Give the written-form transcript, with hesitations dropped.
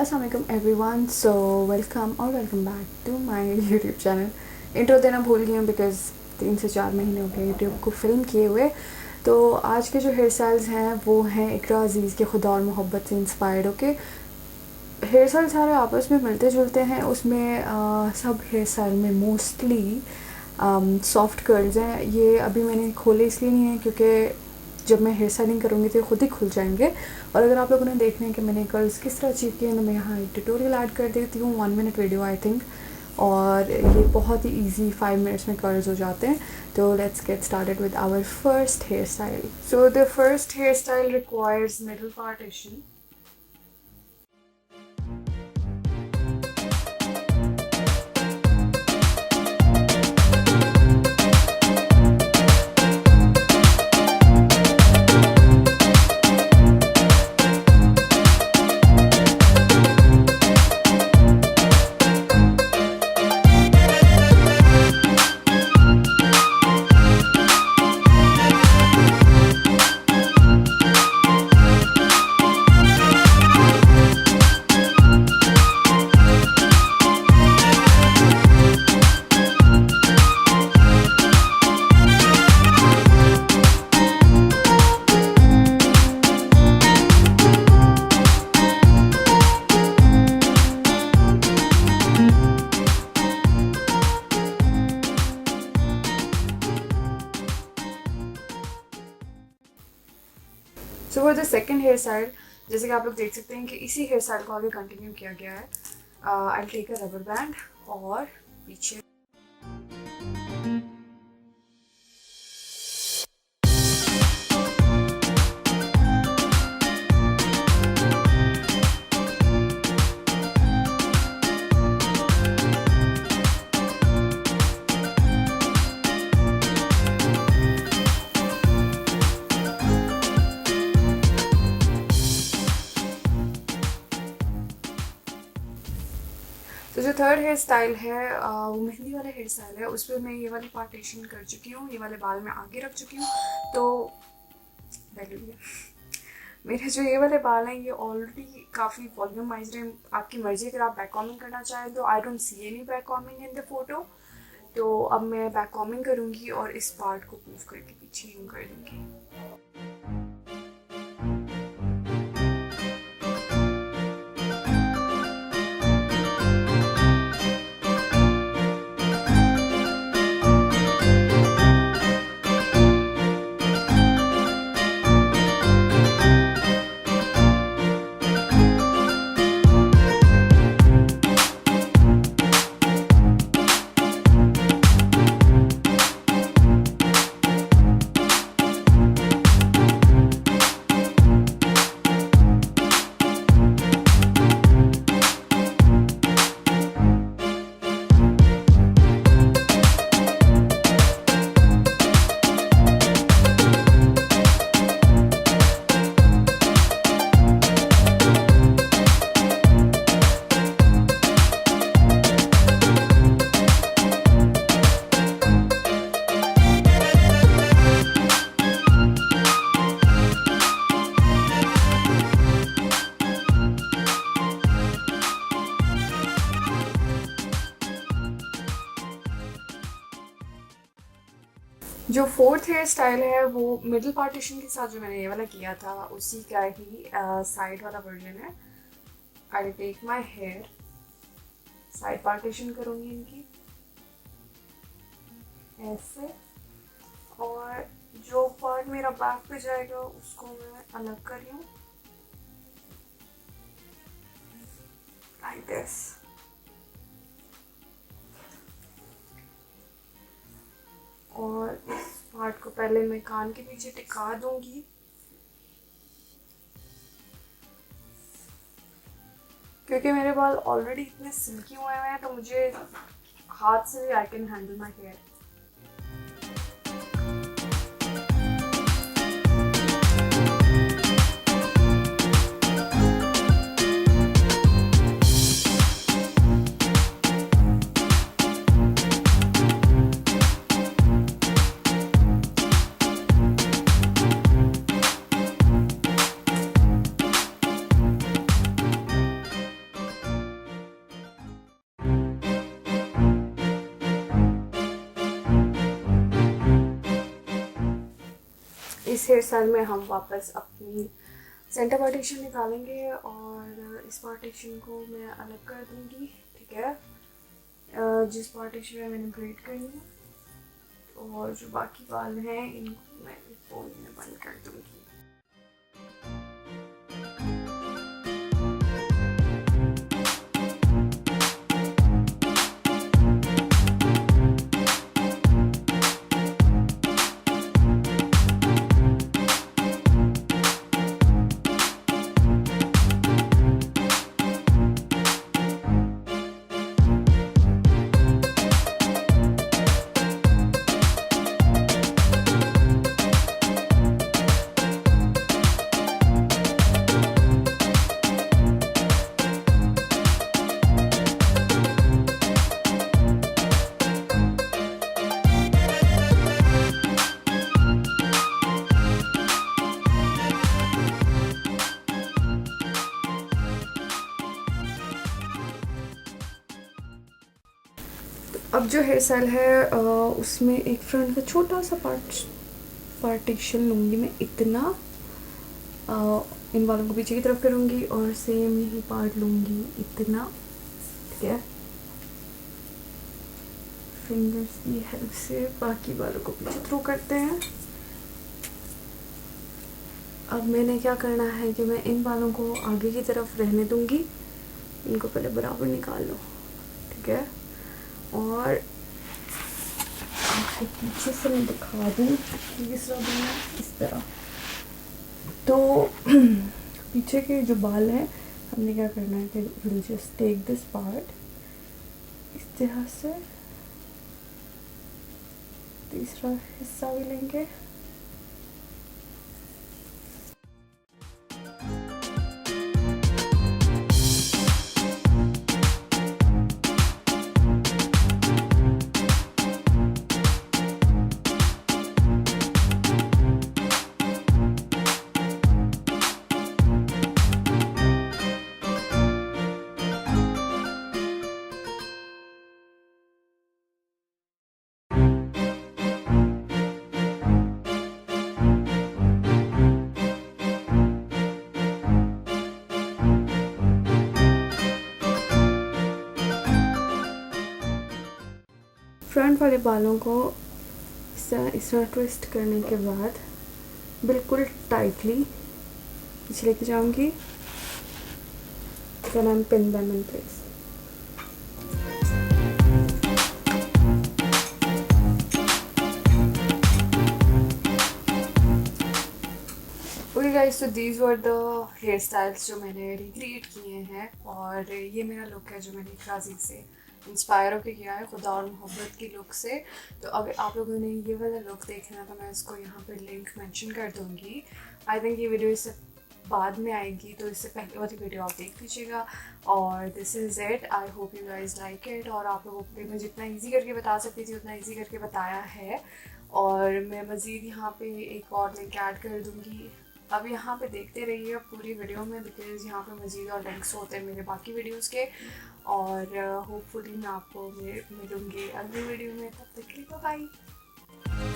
अस्सलाम वालेकुम everyone. So welcome back to my YouTube channel. Intro देना भूल गई हूँ बिकॉज़ 3 से 4 महीने हो गए यूट्यूब को फिल्म किए हुए। तो आज के जो हेयर स्टाइल्स हैं वो हैं इकरा अजीज़ के खुदा और मोहब्बत से इंस्पायर्ड होके। हेयर स्टाइल सारे आपस में मिलते जुलते हैं। उसमें सब हेयर स्टाइल में मोस्टली सॉफ्ट कर्ल्स हैं। ये अभी मैंने खोले इसलिए नहीं है क्योंकि जब मैं हेयर स्टाइलिंग करूँगी तो ये खुद ही खुल जाएंगे। और अगर आप लोगों ने देखना है कि मैंने कर्ल्स किस तरह अचीव किए हैं तो मैं यहाँ एक ट्यूटोरियल ऐड कर देती हूँ, 1 मिनट वीडियो आई थिंक। और ये बहुत ही ईजी 5 मिनट्स में कर्ल्स हो जाते हैं। तो let's get started with our first hair style. So the first hair style requires middle partition. So for the second hair style, जैसे कि आप लोग देख सकते हैं कि इसी हेयर स्टाइल को आगे कंटिन्यू किया गया है। I take a rubber band और पीछे तो जो थर्ड हेयर स्टाइल है वो मेहंदी वाला हेयर स्टाइल है। उस पर मैं ये वाली पार्टीशन कर चुकी हूँ, ये वाले बाल मैं आगे रख चुकी हूँ। तो पहले भी मेरे जो ये वाले बाल हैं ये ऑलरेडी काफ़ी वॉल्यूमाइज्ड हैं। आपकी मर्जी, अगर आप बैक कॉमिंग करना चाहें तो I don't see any back combing in the photo. तो अब मैं बैक कॉमिंग करूँगी और इस पार्ट को मूव करके पीछे यूँ कर दूँगी। जो फोर्थ हेयर स्टाइल है वो मिडिल पार्टीशन के साथ जो मैंने ये वाला किया था उसी का ही साइड वाला वर्जन है। I take my hair, side partition करूँगी इनकी ऐसे, और जो पार्ट मेरा बैक पे जाएगा उसको मैं अलग कर रही हूँ लाइक दिस। और इस पार्ट को पहले मैं कान के पीछे टिका दूंगी। क्योंकि मेरे बाल ऑलरेडी इतने सिल्की हुए हैं तो मुझे हाथ से भी I can handle my hair. इस हेयर स्टाइल में हम वापस अपनी सेंटर पार्टीशन निकालेंगे और इस पार्टीशन को मैं अलग कर दूँगी, ठीक है, जिस पार्टीशन में मैंने ब्रेड करनी है। और जो बाकी बाल हैं इनको मैं फोन में बंद कर दूँगी। अब जो हेयर स्टाइल है उसमें एक फ्रंट का छोटा सा पार्टीशन लूँगी मैं इतना, इन बालों को पीछे की तरफ करूँगी और सेम यही पार्ट लूँगी इतना, ठीक है। फिंगर्स की हेल्प से बाकी बालों को पीछे थ्रू करते हैं। अब मैंने क्या करना है कि मैं इन बालों को आगे की तरफ रहने दूँगी, इनको पहले बराबर निकाल लो, ठीक है। और आपको पीछे से मैं दिखा दूँ कि किस तरह बना इस तरह। तो पीछे के जो बाल हैं हमने क्या करना है कि will just take this part इस तरह से, तीसरा हिस्सा भी लेंगे। फ्रंट वाले बालों को इस तरह ट्विस्ट करने के बाद बिल्कुल टाइटली पीछे लेके जाऊंगी, then I'm pin them in place। Okay guys, तो these were the hair styles जो मैंने रिक्रिएट किए हैं, और ये मेरा लुक है जो मैंने इकरा अजीज से इंस्पायर होकर किया है, खुदा और मोहब्बत की लुक से। तो अगर आप लोगों ने ये वाला लुक देखना है तो मैं इसको यहाँ पे लिंक मेंशन कर दूँगी। आई थिंक ये वीडियो इससे बाद में आएगी, तो इससे पहले वाली वीडियो आप देख लीजिएगा। और this is it, I hope you guys like it. और आप लोगों को मैं जितना ईजी करके बता सकती थी उतना ईजी करके बताया है। और मैं मज़ीद यहाँ पे एक और लिंक ऐड कर दूँगी। अब यहाँ पे देखते रहिए पूरी वीडियो में, बिकॉज यहाँ पे मज़ीद और लिंक्स होते हैं मेरे बाकी वीडियोस के। और होपफुली मैं आपको मिलूँगी अगली वीडियो में, तब तक के लिए बाय।